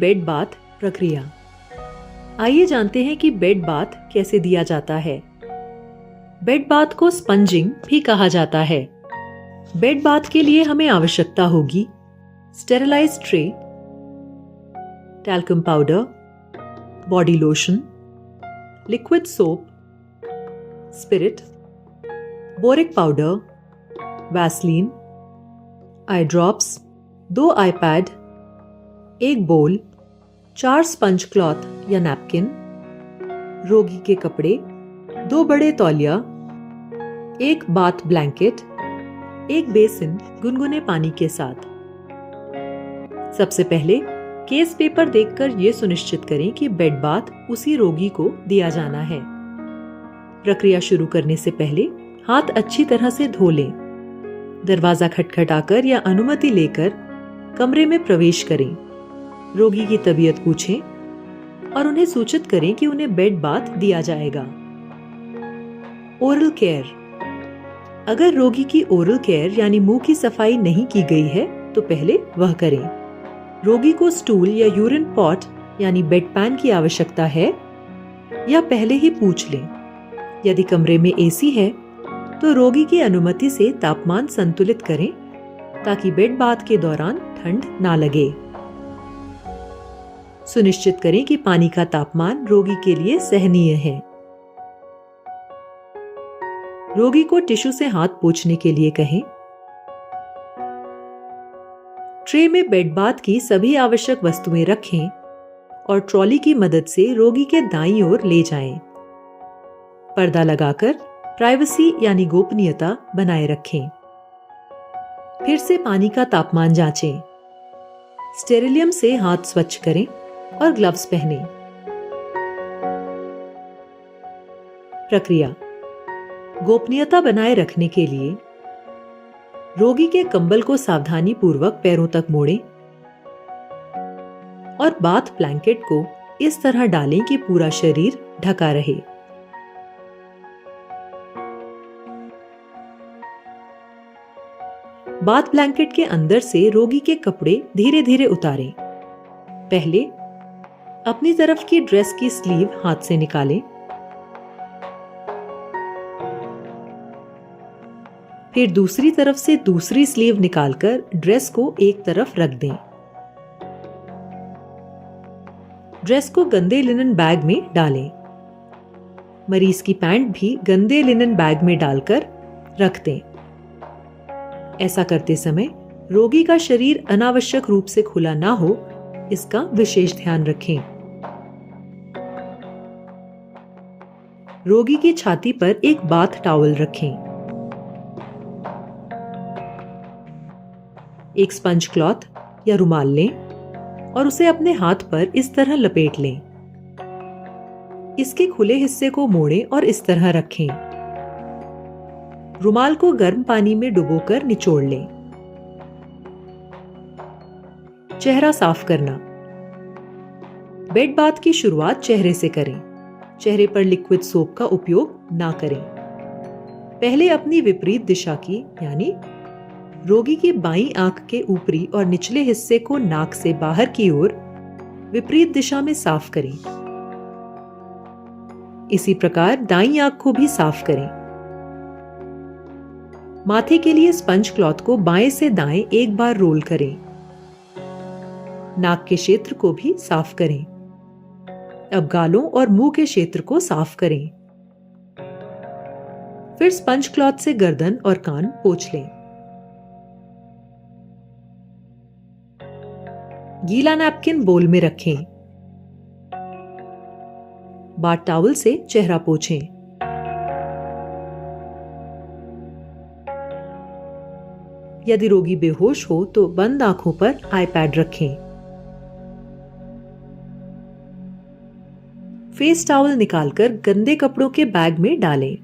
Bed bath प्रक्रिया। आइए जानते हैं कि बेड बाथ कैसे दिया जाता है। बेड बाथ को स्पंजिंग भी कहा जाता है। बेड बाथ के लिए हमें आवश्यकता होगी sterilise tray, talcum powder, body lotion, liquid soap, spirit, boric powder, Vaseline, eye drops, 2 iPad, 1 बोल, 4 स्पंज क्लॉथ या नैपकिन, रोगी के कपड़े, 2 बड़े तौलिया, 1 बाथ ब्लैंकेट, 1 बेसिन गुनगुने पानी के साथ। सबसे पहले केस पेपर देखकर यह सुनिश्चित करें कि बेड बाथ उसी रोगी को दिया जाना है। प्रक्रिया शुरू करने से पहले हाथ अच्छी तरह से धो लें। दरवाजा खटखटाकर या अनुमति लेकर कमरे में प्रवेश करें। रोगी की तबीयत पूछें और उन्हें सूचित करें कि उन्हें बेड बाथ दिया जाएगा। Oral care. अगर रोगी की ओरल केयर यानी मुंह की सफाई नहीं की गई है तो पहले वह करें। रोगी को स्टूल या यूरिन पॉट यानी बेड पैन की आवश्यकता है या पहले ही पूछ लें। यदि कमरे में एसी है तो रोगी की अनुमति से तापमान संतुलित करें ताकि बेड बाथ के दौरान ठंड ना लगे। सुनिश्चित करें कि पानी का तापमान रोगी के लिए सहनीय है। रोगी को टिश्यू से हाथ पोंछने के लिए कहें। ट्रे में बेड बाथ की सभी आवश्यक वस्तुएं रखें और ट्रॉली की मदद से रोगी के दाईं ओर ले जाएं। पर्दा लगाकर प्राइवेसी यानी गोपनीयता बनाए रखें। फिर से पानी का तापमान जांचें। स्टेरिलियम से हाथ स्वच्छ करें और ग्लव्स पहनें। प्रक्रिया। गोपनीयता बनाए रखने के लिए रोगी के कंबल को सावधानी पूर्वक पैरों तक मोड़ें और बाथ ब्लैंकेट को इस तरह डालें कि पूरा शरीर ढका रहे। बाथ ब्लैंकेट के अंदर से रोगी के कपड़े धीरे धीरे उतारें। पहले अपनी तरफ की ड्रेस की स्लीव हाथ से निकालें। फिर दूसरी तरफ से दूसरी स्लीव निकालकर ड्रेस को एक तरफ रख दें। ड्रेस को गंदे लिनन बैग में डालें। मरीज की पैंट भी गंदे लिनन बैग में डालकर रख दें। ऐसा करते समय रोगी का शरीर अनावश्यक रूप से खुला ना हो, इसका विशेष ध्यान रखें। रोगी की छाती पर एक बाथ टॉवल रखें। एक स्पंज क्लॉथ या रुमाल लें और उसे अपने हाथ पर इस तरह लपेट लें। इसके खुले हिस्से को मोड़ें और इस तरह रखें। रुमाल को गर्म पानी में डुबोकर निचोड़ लें। चेहरा साफ करना। बेड बाथ की शुरुआत चेहरे से करें। चेहरे पर लिक्विड सोप का उपयोग ना करें। पहले अपनी विपरीत दिशा की यानी रोगी की बाईं आंख के ऊपरी और निचले हिस्से को नाक से बाहर की ओर विपरीत दिशा में साफ करें। इसी प्रकार दाईं आंख को भी साफ करें। माथे के लिए स्पंज क्लॉथ को बाएं से दाएं एक बार रोल करें। नाक के क्षेत्र को भी साफ करें। अब गालों और मुंह के क्षेत्र को साफ करें। फिर स्पंज क्लॉथ से गर्दन और कान पोंछ लें। गीला नैपकिन बोल में रखें। बाथ टॉवल से चेहरा पोंछें। यदि रोगी बेहोश हो तो बंद आंखों पर आईपैड रखें। फेस टॉवल निकालकर गंदे कपड़ों के बैग में डालें।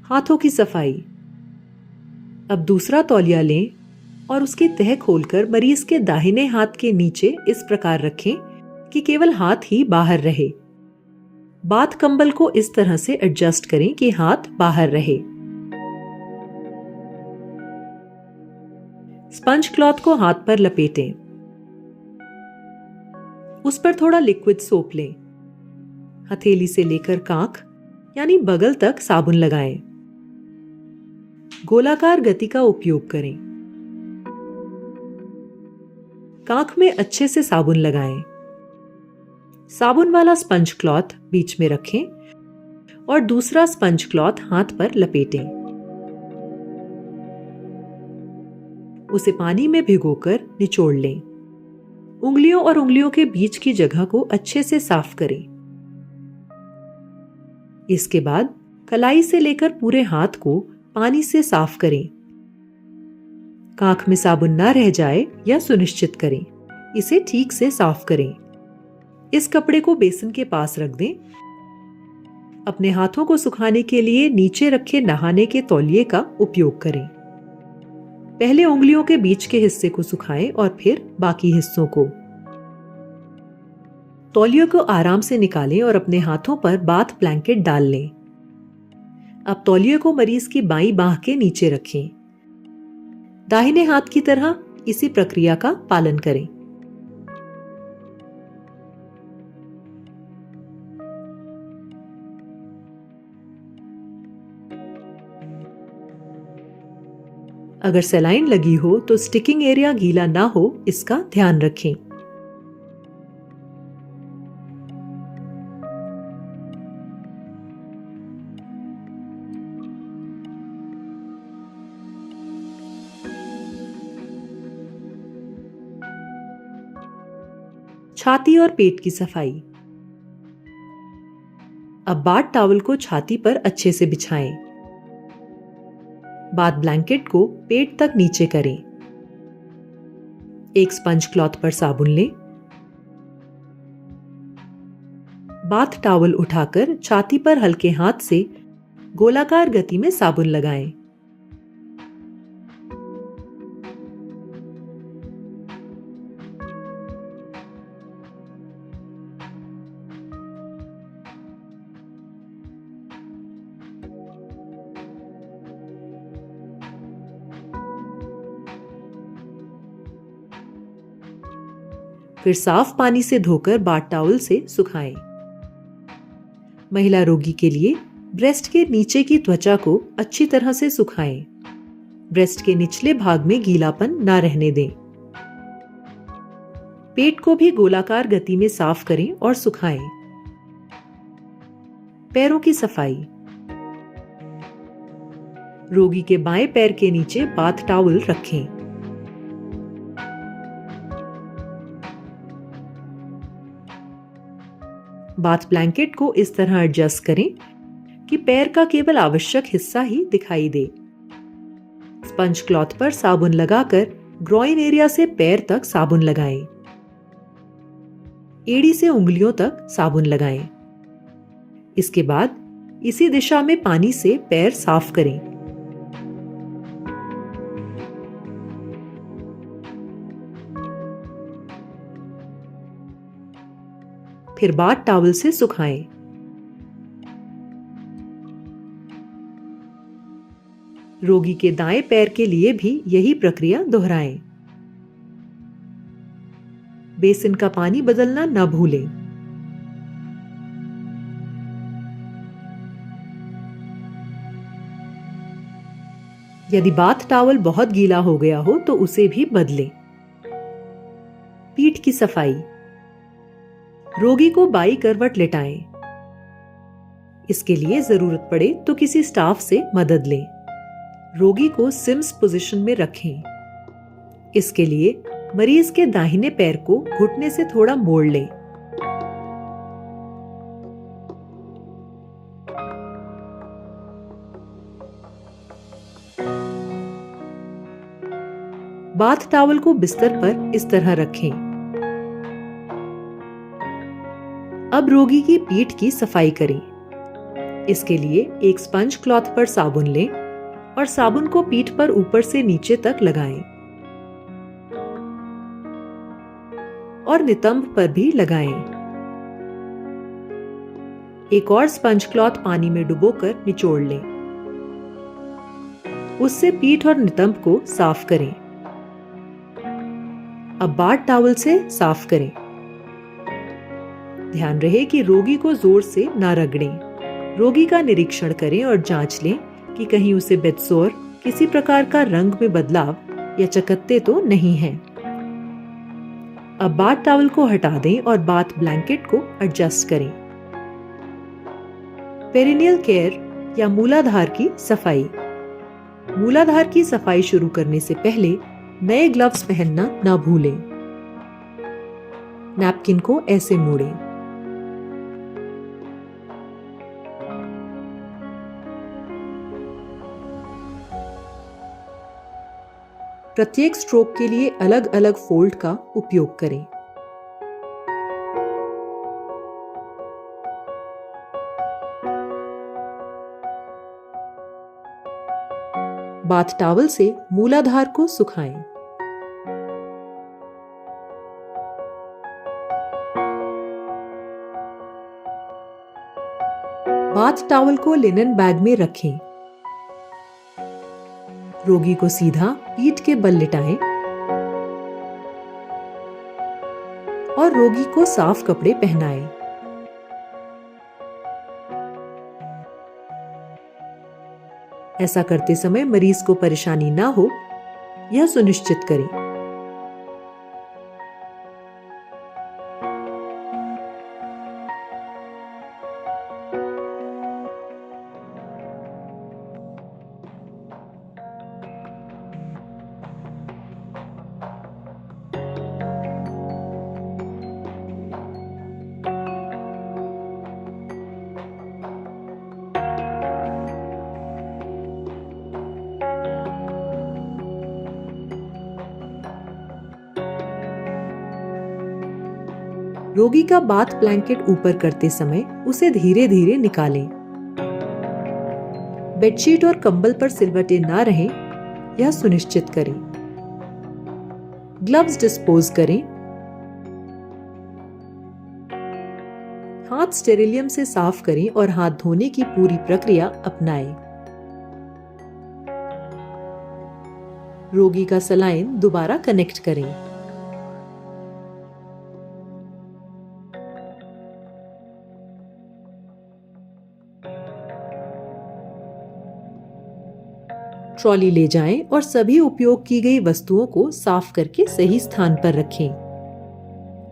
हाथों की सफाई। अब दूसरा तौलिया लें और उसकी तह खोलकर मरीज के दाहिने हाथ के नीचे इस प्रकार रखें कि केवल हाथ ही बाहर रहे। बाथ कंबल को इस तरह से एडजस्ट करें कि हाथ बाहर रहे। स्पंज क्लॉथ को हाथ पर लपेटें। उस पर थोड़ा लिक्विड सोप लें। हथेली से लेकर कांख यानी बगल तक साबुन लगाएं। गोलाकार गति का उपयोग करें। कांख में अच्छे से साबुन लगाएं। साबुन वाला स्पंज क्लॉथ बीच में रखें और दूसरा स्पंज क्लॉथ हाथ पर लपेटें। उसे पानी में भिगोकर निचोड़ लें। उंगलियों और उंगलियों के बीच की जगह को अच्छे से साफ करें। इसके बाद कलाई से लेकर पूरे हाथ को पानी से साफ करें। कांख में साबुन ना रह जाए यह सुनिश्चित करें। इसे ठीक से साफ करें। इस कपड़े को बेसिन के पास रख दें। अपने हाथों को सुखाने के लिए नीचे रखे नहाने के तौलिए का उपयोग करें। पहले उंगलियों के बीच के हिस्से को सुखाएं और फिर बाकी हिस्सों को। तौलियों को आराम से निकालें और अपने हाथों पर बाथ ब्लैंकेट डाल लें। अब तौलिए को मरीज की बाईं बांह के नीचे रखें। दाहिने हाथ की तरह इसी प्रक्रिया का पालन करें। अगर सलाइन लगी हो तो स्टिकिंग एरिया गीला ना हो, इसका ध्यान रखें। छाती और पेट की सफाई। अब बाथ टॉवल को छाती पर अच्छे से बिछाएं। बाथ ब्लैंकेट को पेट तक नीचे करें। एक स्पंज क्लॉथ पर साबुन लें। बाथ टॉवल उठाकर छाती पर हल्के हाथ से गोलाकार गति में साबुन लगाएं। फिर साफ पानी से धोकर बाथ टॉवल से सुखाएं। महिला रोगी के लिए ब्रेस्ट के नीचे की त्वचा को अच्छी तरह से सुखाएं। ब्रेस्ट के निचले भाग में गीलापन ना रहने दें। पेट को भी गोलाकार गति में साफ करें और सुखाएं। पैरों की सफाई। रोगी के बाएं पैर के नीचे बाथ टॉवल रखें। बाथ ब्लैंकेट को इस तरह एडजस्ट करें कि पैर का केवल आवश्यक हिस्सा ही दिखाई दे। स्पंज क्लॉथ पर साबुन लगाकर ग्रॉइन एरिया से पैर तक साबुन लगाएं। एड़ी से उंगलियों तक साबुन लगाएं। इसके बाद इसी दिशा में पानी से पैर साफ करें। फिर बाथ टॉवल से सुखाएं। रोगी के दाएं पैर के लिए भी यही प्रक्रिया दोहराएं। बेसिन का पानी बदलना न भूलें। यदि बाथ टॉवल बहुत गीला हो गया हो तो उसे भी बदलें। पीठ की सफाई। रोगी को बाई करवट लेटाएं। इसके लिए जरूरत पड़े तो किसी स्टाफ से मदद लें। रोगी को सिम्स पोजीशन में रखें। इसके लिए मरीज के दाहिने पैर को घुटने से थोड़ा मोड़ लें। बाथ टॉवल को बिस्तर पर इस तरह रखें। अब रोगी की पीठ की सफाई करें। इसके लिए एक स्पंज क्लॉथ पर साबुन लें और साबुन को पीठ पर ऊपर से नीचे तक लगाएं और नितंब पर भी लगाएं। एक और स्पंज क्लॉथ पानी में डुबोकर निचोड़ लें। उससे पीठ और नितंब को साफ करें। अब बाथ टॉवल से साफ करें। ध्यान रहे कि रोगी को जोर से ना रगड़ें। रोगी का निरीक्षण करें और जांच लें कि कहीं उसे बेदसोर, किसी प्रकार का रंग में बदलाव या चकत्ते तो नहीं है। अब बाथ टॉवल को हटा दें और बाथ ब्लैंकेट को एडजस्ट करें। पेरिनियल केयर या मूलाधार की सफाई। मूलाधार की सफाई शुरू करने से पहले नए ग्लव्स पहनना ना भूलें। नैपकिन को ऐसे मोड़ें। प्रत्येक स्ट्रोक के लिए अलग अलग फोल्ड का उपयोग करें। बाथ टॉवल से मूलाधार को सुखाएं। बाथ टॉवल को लिनन बैग में रखें। रोगी को सीधा पीठ के बल लिटाएं और रोगी को साफ कपड़े पहनाएं। ऐसा करते समय मरीज को परेशानी ना हो, यह सुनिश्चित करें। रोगी का बाथ ब्लैंकेट ऊपर करते समय उसे धीरे धीरे निकालें। बेडशीट और कंबल पर सिलवटें ना रहें, यह सुनिश्चित करें। ग्लव्स डिस्पोज करें। हाथ स्टेरिलियम से साफ करें और हाथ धोने की पूरी प्रक्रिया अपनाएं। रोगी का सलाइन दोबारा कनेक्ट करें। ट्रॉली ले जाएं और सभी उपयोग की गई वस्तुओं को साफ करके सही स्थान पर रखें।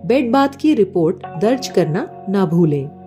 बेड बाथ की रिपोर्ट दर्ज करना ना भूलें।